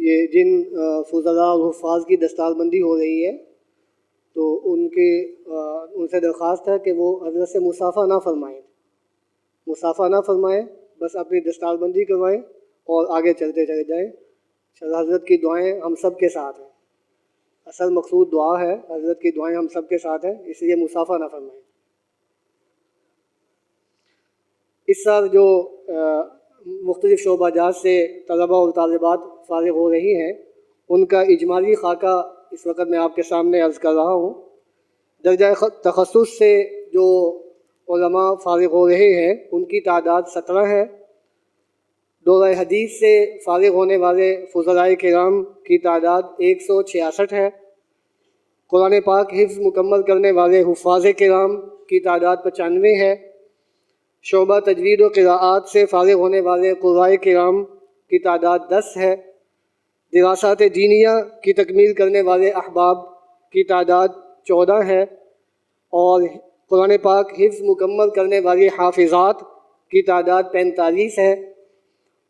ये जिन फुज़ला और हुफ़ाज़ की दस्तारबंदी हो रही है तो उनसे दरख्वास्त है कि वो हज़रत से मुसाफ़ा ना फ़रमाएँ, बस अपनी दस्तारबंदी करवाएँ और आगे चलते चले जाएँ। हज़रत की दुआएं हम सब के साथ हैं। असल मकसूद दुआ है, हज़रत की दुआएं हम सब के साथ हैं, इसलिए मुसाफ़ा ना फ़रमाएँ। इस साल जो मुख्तलिफ़ शोबाजात से तलबा और तालिबात फ़ारिग़ हो रही हैं, उनका इजमाली खाका इस वक्त मैं आपके सामने अर्ज़ कर रहा हूँ। दर्जा तखस्सुस से जो उलमा फ़ारिग़ हो रहे हैं उनकी तादाद 17 है। दौरा हदीस से फ़ारिग़ होने वाले फ़ुज़लाए किराम की तादाद 166 है। कुरान पाक हिफ्ज़ मुकम्मल करने वाले हुफ़ाज़े किराम की तादाद 95 है। शोबा तजवीद व क़िराआत से फ़ारिग़ होने वाले क़ुर्राए किराम की तादाद 10 है। दिरासात दीनिया की तकमील करने वाले अहबाब की तादाद 14 है और कुरान पाक हिफ्ज़ मुकम्मल करने वाली हाफ़िज़ात की तादाद 45 है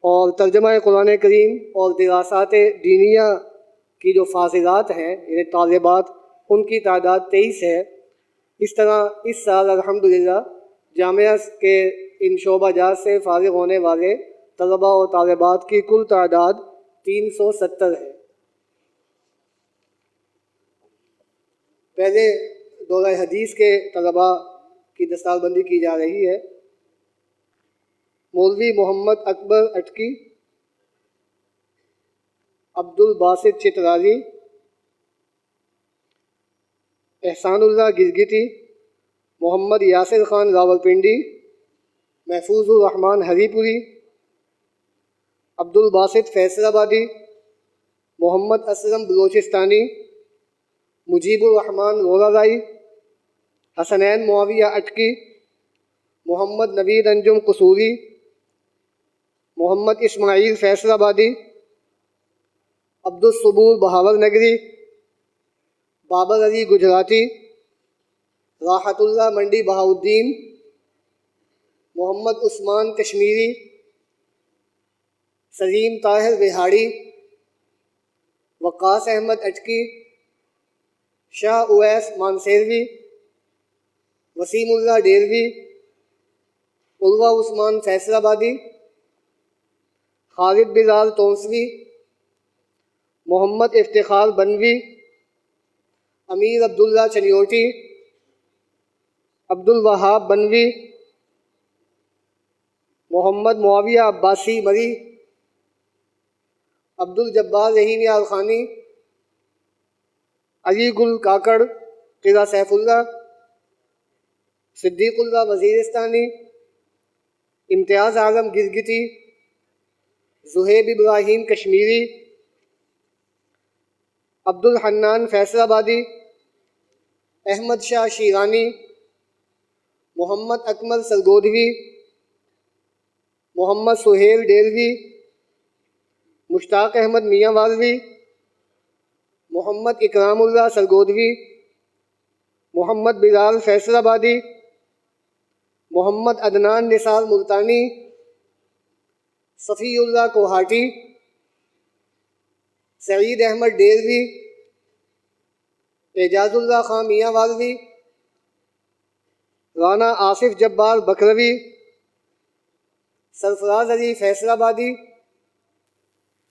और तर्जुमा कुरान करीम और दिरासात दीनिया की जो फ़ाज़िलात हैं यानी तालिबात, उनकी तादाद 23 है। इस तरह इस साल अल्हम्दुलिल्लाह जामिया के इन शोबाजात से फ़ारिग़ होने वाले तलबा और तालिबात की कुल तादाद 370 है। पहले दौरा हदीस के तलबा की दस्तारबंदी की जा रही है। मौलवी मोहम्मद अकबर अटकी, अब्दुल बासित चित्राली, एहसानुल्लाह गिरगिटी, मोहम्मद यासिर ख़ान रावलपिंडी, महफूज़ुर रहमान हरीपुरी, अब्दुल बासित फैसलाबादी, मोहम्मद असलम बलोचिस्तानी, मुजीबुर रहमान रोलालाई, हसनैन मुआविया अटकी, मोहम्मद नवीद अंजुम कसूरी, मोहम्मद इस्माइल फैसलाबादी, अब्दुल सबूर बहावर नगरी, बाबर अली गुजराती, राहतुल्लाह मंडी बहाउद्दीन, मोहम्मद उस्मान कश्मीरी, सलीम ताहिर बिहाड़ी, वक़ास अहमद अटकी, शाह उवैस मानसेरवी, वसीमुल्लाह डेलवी, उर्वा उस्मान फैसलाबादी, खालिद बिलाल तोंसवी, मोहम्मद इफ्तिखार बनवी, अमीर अब्दुल्ला चनियोटी, अब्दुल वहाब बनवी, मोहम्मद मुआविया अब्बासी मरी, अब्दुल जब्बार रहीम यार खानी, अली गुल काकड़ किला सैफुल्ला, सिद्दीकुल्लाह वज़ीरिस्तानी, इम्तियाज़ आलम गिरगिटी, ज़ुहैब इब्राहीम कश्मीरी, अब्दुल हन्नान फैसलाबादी, अहमद शाह शीरानी, मोहम्मद अकमल सरगोधवी, मोहम्मद सुहेल डेलवी, मुश्ताक अहमद मियाँ वालवी, मोहम्मद इकरामुल्लाह सरगोधवी, मोहम्मद बिलाल फैसलाबादी, मोहम्मद अदनान निसार मुल्तानी, सफ़ीउल्लाह कोहाटी, सईद अहमद डेलवी, एजाजुल्लाह खां मियाँ वालवी, राना आसिफ जब्बार बकरवी, सरफराज अली फैसलाबादी,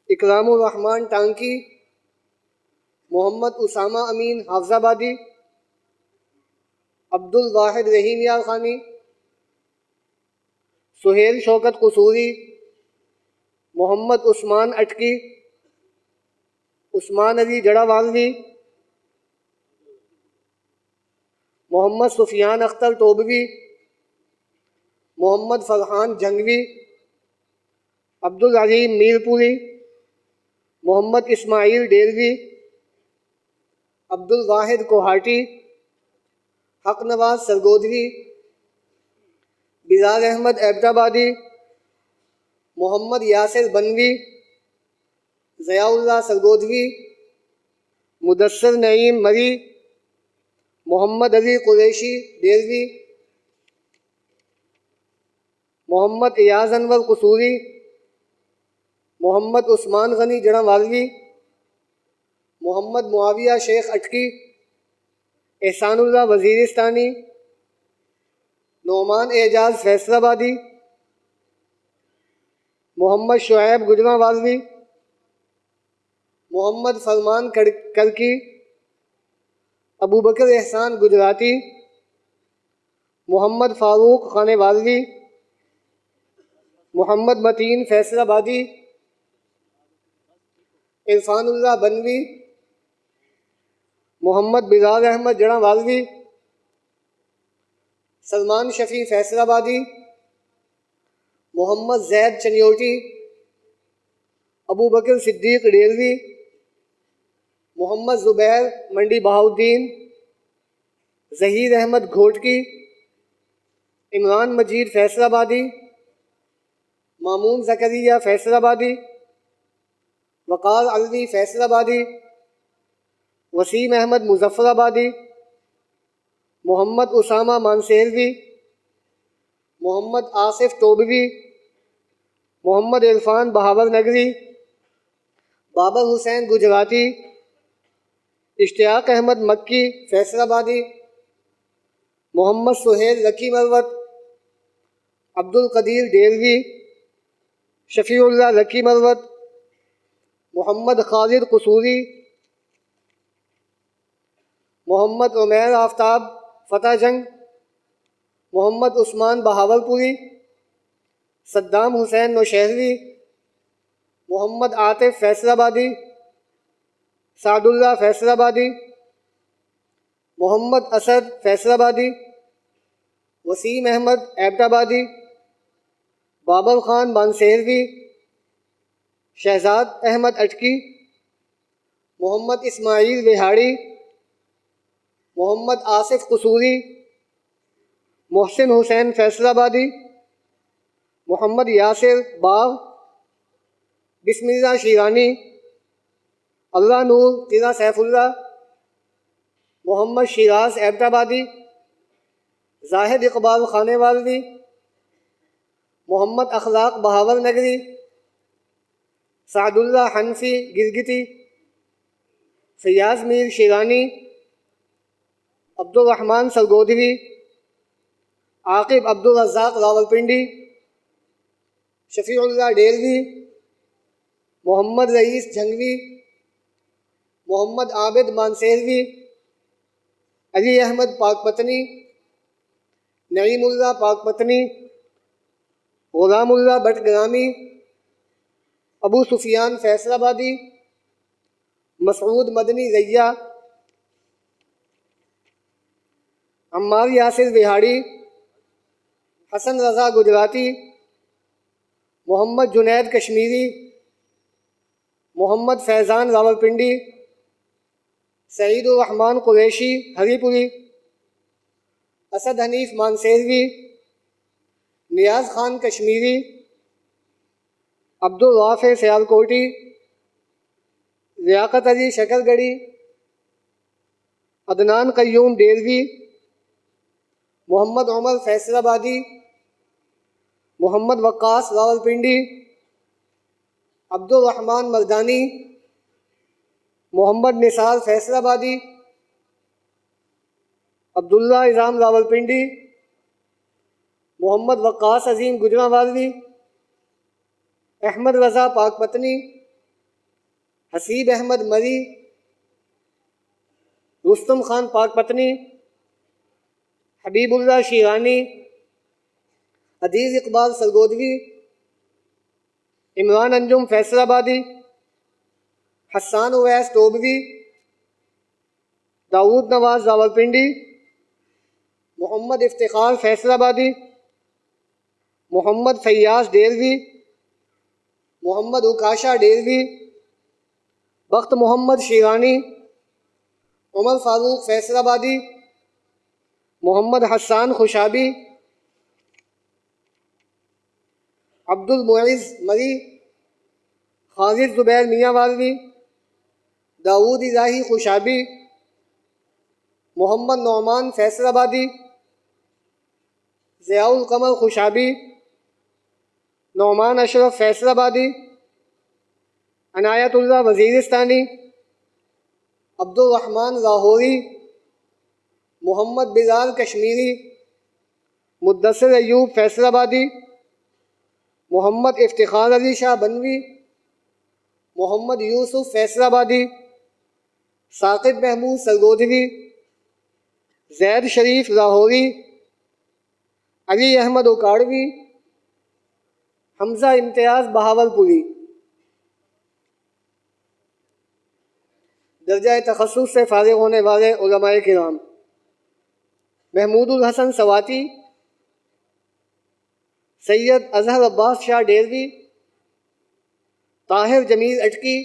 इकरामुर रहमान टांकी, मोहम्मद उसामा अमीन हाफजाबादी, अब्दुल वाहिद रहीम यार खानी, सुहेल शौकत कसूरी, मोहम्मद उस्मान अटकी, उस्मान अली जड़ावालवी, मोहम्मद सुफियान अख्तर टोबवी, मोहम्मद फरहान जंगवी, अब्दुल अलीम मीरपुरी, मोहम्मद इस्माइल डेलवी, अब्दुल वाहिद कोहाटी, हक नवाज सरगोधवी, बिलाल अहमद एबटाबादी, मोहम्मद यासिर बनवी, ज़ियाउल्लाह सरगोधवी, मुदस्सर नईम मरी, मोहम्मद अली कुरैशी डेलवी, मोहम्मद इयाज़ अनवर कसूरी, मोहम्मद उस्मान गनी जड़ा वालवी, मोहम्मद मुआविया शेख अटकी, एहसानुल्लाह वज़ीरिस्तानी, नोमान एजाज फैसलाबादी, मोहम्मद शुएब गुजरा वालवी, मोहम्मद फरमान करकी, अबू बकर एहसान गुजराती, मोहम्मद फ़ारूक खाने वालवी, मोहम्मद मतीन फैसलाबादी, इरफानुल्लाह बनवी, मोहम्मद बिलाल अहमद जड़ा वालवी, सलमान शफ़ी फैसलाबादी, मोहम्मद जैद चनियोटी, अबू बकर सिद्दीक डेलवी, मोहम्मद ज़ुबैर मंडी बहाउद्दीन, ज़हीर अहमद घोटकी, इमरान मजीद फैसलाबादी, मामून ज़करिया फैसलाबादी, वक़ार अलवी फैसलाबादी, वसीम अहमद मुज़फ़्फ़राबादी, मोहम्मद उसामा मानसेरवी, मोहम्मद आसिफ टोबवी, मोहम्मद इरफान बहावर नगरी, बाबर हुसैन गुजराती, इश्तियाक अहमद मक्की फैसलाबादी, मोहम्मद सुहेल लकी मरवत, अब्दुल कदीर डेलवी, शफ़ीउल्लाह लकी मरवत, मोहम्मद खालिद कसूरी, मोहम्मद उमैर आफ्ताब फ़तह जंग, मोहम्मद उस्मान बहावलपुरी, सद्दाम हुसैन नौशहरी, मोहम्मद आतिफ फैसलाबादी, सादुल्लाह फैसलाबादी, मोहम्मद असद फैसलाबादी, वसीम अहमद एबटाबादी, बाबर ख़ान मानसेरवी, शहजाद अहमद अटकी, मोहम्मद इस्माइल विहाड़ी, मोहम्मद आसिफ कसूरी, मोहसिन हुसैन फैसलाबादी, मोहम्मद यासिर बाग, बिस्मिल्लाह शीरानी, अल्लाह नूर तिरा सैफुल्लाह, मोहम्मद शिराज एबटाबादी, जाहिद इकबाल खानेवालवी, मोहम्मद अखलाक बहावर नगरी, सादुल्लाह हनफी गिरगिती, फयाज मीर शिरानी, अब्दुलरहमान सरगोदवी, आकिब अब्दुल रज़्ज़ाक रावलपिंडी, शफ़ीउल्लाह डेलवी, मोहम्मद रईस झंगवी, मोहम्मद आबिद मानसेरवी, अली अहमद पाकपतनी, नईमुल्लाह पाकपतनी, ग़ुलामुल्लाह बटग्रामी, अबू सुफियान फैसलाबादी, मसऊद मदनी रैया, अम्मार यासिर विहाड़ी, हसन रज़ा गुजराती, मोहम्मद जुनैद कश्मीरी, मोहम्मद फैज़ान रावलपिंडी, सईदुर रहमान कुरैशी हरीपुरी, असद हनीफ मानसेरवी, नियाज़ खान कश्मीरी, अब्दुल वाफ़े सियालकोटी, लियाकत अली शकरगढ़ी, अदनान क़य्यूम डेलवी, मोहम्मद उमर फैसलाबादी, मोहम्मद वक्कास रावलपिंडी, अब्दुल रहमान मर्दानी, मोहम्मद निसार फैसलाबादी, अब्दुल्ला इज़ाम रावलपिंडी, मोहम्मद वक्कास अज़ीम गुजरावाली, अहमद रज़ा पाकपतनी, हसीब अहमद मरी, रुस्तम ख़ान पाकपतनी, हबीबुल्लाह शीरानी, अदीज़ इकबाल सरगोदवी, इमरान अंजुम फैसलाबादी, हसान उवैस टोबवी, दाऊद नवाज रावलपिंडी, मोहम्मद इफ्तिखार फैसलाबादी, मोहम्मद फैयाज डेलवी, मोहम्मद उकाशा डेलवी, बख्त मोहम्मद शीरानी, उमर फ़ारूक फैसलाबादी, मोहम्मद हसान खुशाबी, अब्दुल मुइज़ मरी, खालिद ज़ुबैर मियांवालवी, दाऊद इलाही खुशाबी, मोहम्मद नौमान फैसलाबादी, ज़ियाउल कमर खुशाबी, नौमान अशरफ फैसलाबादी, अनायतुल्लाह वज़ीरिस्तानी, अब्दुर्रहमान लाहौरी, मोहम्मद बिलाल कश्मीरी, मुद्दसर अयूब फैसलाबादी, मोहम्मद इफ्तिखार अली शाह बनवी, मोहम्मद यूसुफ फैसलाबादी, साकिब महमूद सरगोधवी, जैद शरीफ लाहौरी, अली अहमद उकाड़वी, हमज़ा इम्तियाज़ बहावलपुरी। दर्जा तखस्सुस से फारिग होने वाले उलमाए किराम: महमूदुल हसन सवाती, सैयद अजहर अब्बास शाह डेरवी, ताहिर जमील अटकी,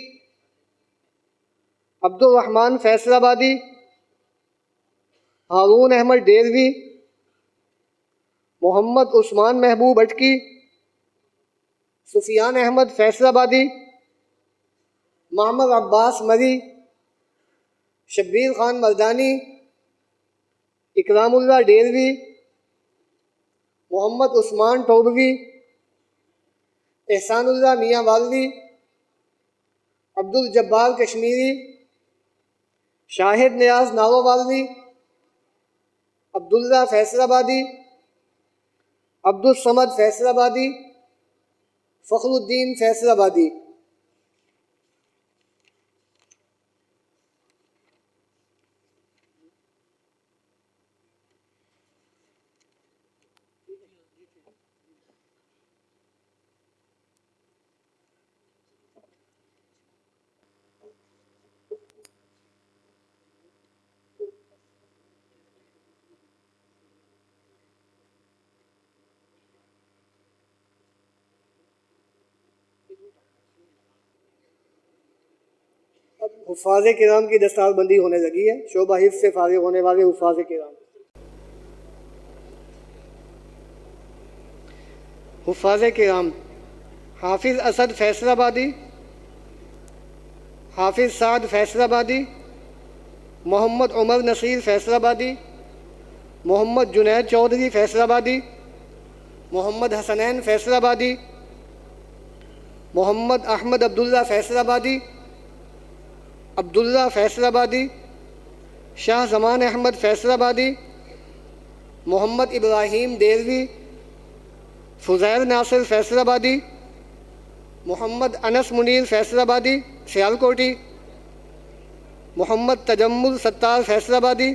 अब्दुर्रहमान फैसलाबादी, हारून अहमद डेरवी, मोहम्मद उस्मान महबूब अटकी, सुफियान अहमद फैसलाबादी, मोहम्मद अब्बास मरी, शब्बीर खान मर्दानी, इकरामुल्लाह डेरवी, मोहम्मद उस्मान टोबवी, एहसानुल्लाह मियाँ वाली, अब्दुल जब्बार कश्मीरी, शाहिद नियाज नावावाली, अब्दुल्ला फैसलाबादी, अब्दुल समद फैसलाबादी, फ़खरुद्दीन फैसलाबादी। हुफ़ाज़ किराम की दस्तारबंदी होने लगी है। शोबा हिफ्ज़ से फारिग होने वाले हुफ़ाज़ किराम। हुफ़ाज़ किराम: हाफिज़ असद फैसलाबादी, हाफिज़ साद फैसलाबादी, मोहम्मद उमर नसीर फैसलाबादी, मोहम्मद जुनैद चौधरी फैसलाबादी, मोहम्मद हसनैन फैसलाबादी, मोहम्मद अहमद अब्दुल्ला फैसलाबादी, अब्दुल्ला फैसलाबादी, शाह ज़मान अहमद फैसलाबादी, मोहम्मद इब्राहीम देरवी, फ़ुज़ैल नासिर फैसलाबादी, मोहम्मद अनस मुनीर फैसलाबादी सियालकोटी, मोहम्मद तजम्मुल सत्तार फैसलाबादी,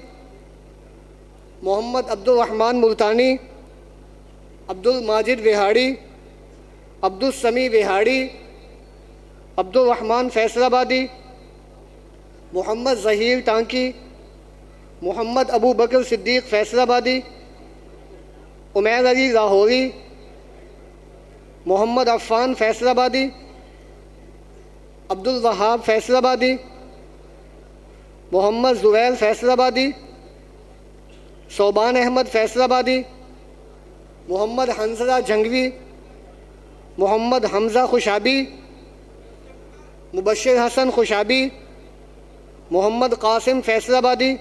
मोहम्मद अब्दुल रहमान मुल्तानी, अब्दुल माजिद विहाड़ी, अब्दुल समी विहाड़ी, अब्दुल रहमान फैसलाबादी, मोहम्मद ज़हीर टांकी, मोहम्मद अबू बकर सिद्दीक़ फैसलाबादी, उमैर अली लाहौरी, मोहम्मद अफ़ान फैसलाबादी, अब्दुल वहाब फैसलाबादी, मोहम्मद ज़ुवैल फैसलाबादी, सोबान अहमद फैसलाबादी, मोहम्मद हंसरा जंगवी, मोहम्मद हमज़ा खुशाबी, मुबश्शिर हसन खुशाबी, मोहम्मद कासिम फैसलाबादी,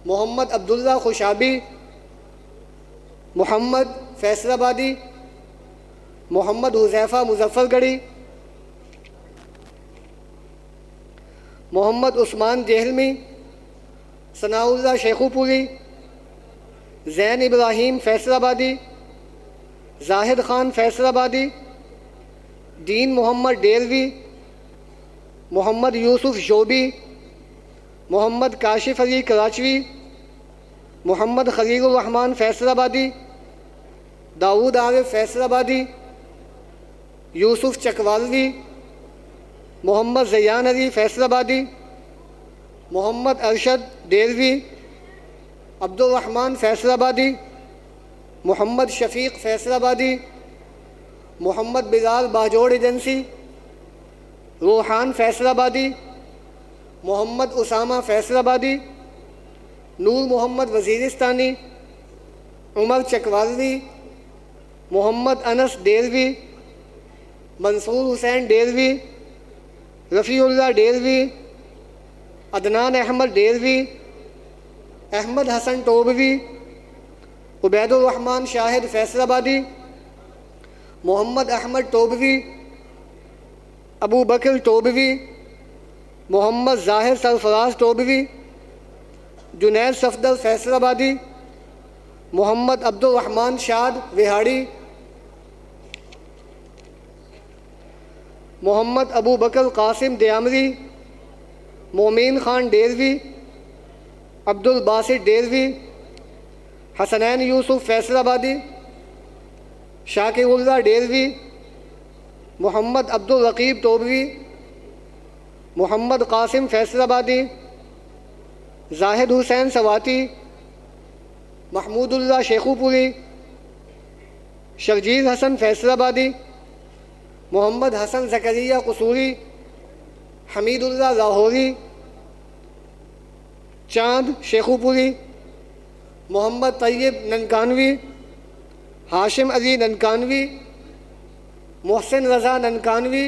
मोहम्मद अब्दुल्ला खुशाबी, मोहम्मद फैसलाबादी, मोहम्मद हुज़ैफ़ा मुज़फ़्फ़रगढ़ी, मोहम्मद उस्मान जेहलमी, सनाउल्लाह शेखुपुरी, ज़ैन इब्राहीम फैसलाबादी, जाहिद ख़ान फैसलाबादी, दीन मोहम्मद डेरवी, मोहम्मद यूसुफ शोबी, मोहम्मद काशिफ अली कराचवी, मोहम्मद खलीलुर रहमान फैसलाबादी, दाऊद आरिफ फैसलाबादी, यूसुफ चकवालवी, मोहम्मद ज़ैयान अली फैसलाबादी, मोहम्मद अरशद डेरवी, अब्दुल रहमान फैसलाबादी, मोहम्मद शफ़ीक़ फैसलाबादी, मोहम्मद बिलाल बाजोड़ एजेंसी, रूहान फैसलाबादी, मोहम्मद उसामा फैसलाबादी, नूर मोहम्मद वज़ीरिस्तानी, उमर चकवालवी, मोहम्मद अनस डेरवी, मंसूर हुसैन डेरवी, रफ़ीउल्लाह डेरवी, अदनान अहमद डेरवी, अहमद हसन टोबवी, उबैदुर रहमान शाहिद फैसलाबादी, मोहम्मद अहमद टोबवी, अबू बकर टोबवी, मोहम्मद ज़ाहिर सरफराज टोबवी, जुनैद सफदर फैसलाबादी, मोहम्मद अब्दुल रहमान शाद विहाड़ी, मोहम्मद अबू बकर कासिम दयामरी, मोमीन खान डेरवी, अब्दुल बासित डेरवी, हसनैन यूसुफ फैसलाबादी, शाकिरुल्लाह डेरवी, मोहम्मद अब्दुल रकीब टोबवी, मोहम्मद कासिम फैसलाबादी, जाहिद हुसैन सवाती, महमूदुल्लाह शेखुपुरी, शर्जील हसन फैसलाबादी, मोहम्मद हसन ज़करिया कसूरी, हमीदुल्लाह लाहौरी, चांद शेखुपुरी, मोहम्मद तैयब ननकानवी, हाशिम अली ननकानवी, मोहसिन रज़ा ननकानवी,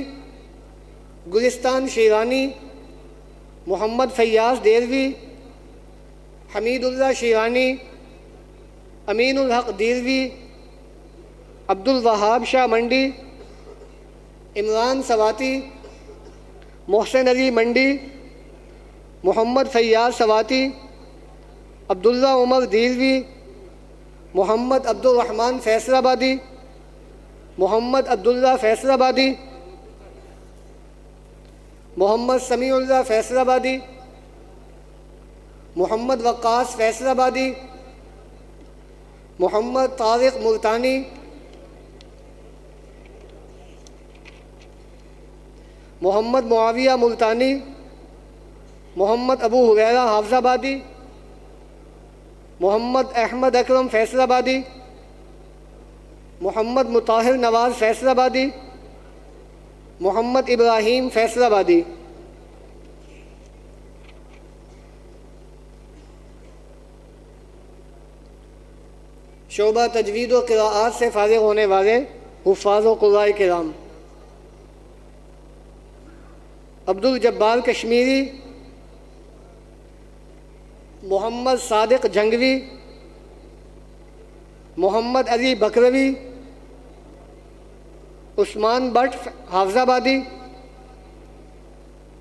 गुलिस्तान शीरानी, मोहम्मद फैयाज़ देरवी, हमीदुल्लाह शीरानी, अमीनुल हक देरवी, अब्दुल वहाब शाह मंडी, इमरान सवाती, मोहसिन अली मंडी, मोहम्मद फैयाज़ सवाती, अब्दुल्ला उमर देरवी, मोहम्मद अब्दुल रहमान फैसलाबादी, मोहम्मद अब्दुल्ला फैसलाबादी, मोहम्मद समीउल्लाह फैसलाबादी, मोहम्मद वक्कास फैसलाबादी, मोहम्मद तारिक मुल्तानी, मोहम्मद मुआविया मुल्तानी, मोहम्मद अबू हुरैरा हाफजाबादी, मोहम्मद अहमद अकरम फैसलाबादी, मोहम्मद मुताहिर नवाज़ फैसलाबादी, मोहम्मद इब्राहीम फैसलाबादी। शोबा तजवीद व क़िराआत से फ़ारिग़ होने वाले हुफ़्फ़ाज़ व क़ुर्राए किराम अब्दुल जब्बार कश्मीरी, मोहम्मद सादिक जंगवी, मोहम्मद अली बकरवी, उस्मान भट्ट हाफजाबादी,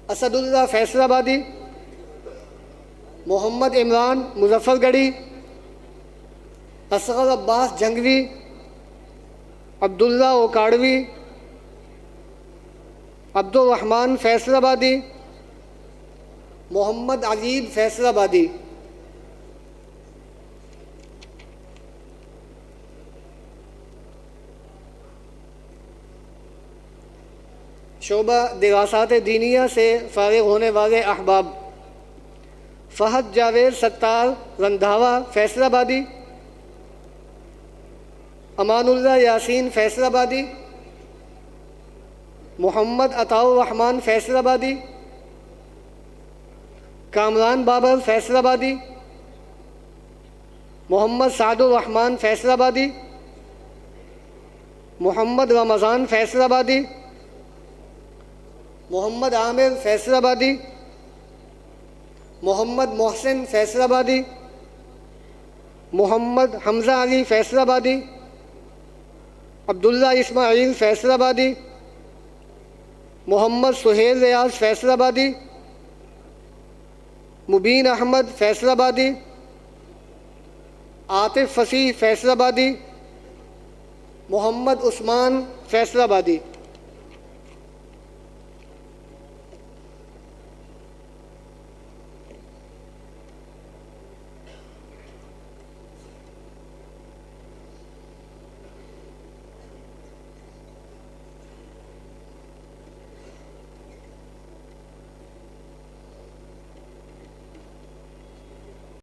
असदुल्लाह फैसलाबादी, मोहम्मद इमरान मुजफ्फरगढ़ी, असगर अब्बास जंगवी, अब्दुल्ला ओकाड़वी, अब्दुल रहमान फैसलाबादी, मोहम्मद अजीब फैसलाबादी। शोबा दिरासात दीनिया से फ़ारिग़ होने वाले अहबाब फ़हद जावेद सत्तार रंधावा फैसलाबादी, अमानुल्लाह यासीन फैसलाबादी, मोहम्मद अताउर रहमान फैसलाबादी, कामरान बाबर फैसलाबादी, मोहम्मद सादुर रहमान फैसलाबादी, मोहम्मद रमज़ान फैसलाबादी, मोहम्मद आमिर फैसलाबादी, मोहम्मद मोहसिन फैसलाबादी, मोहम्मद हमज़ा अली फैसलाबादी, अब्दुल्ला इस्माइल फैसलाबादी, मोहम्मद सुहेल रियाज फैसलाबादी, मुबीन अहमद फैसलाबादी, आतिफ फसीह फैसलाबादी, मोहम्मद उस्मान फैसलाबादी।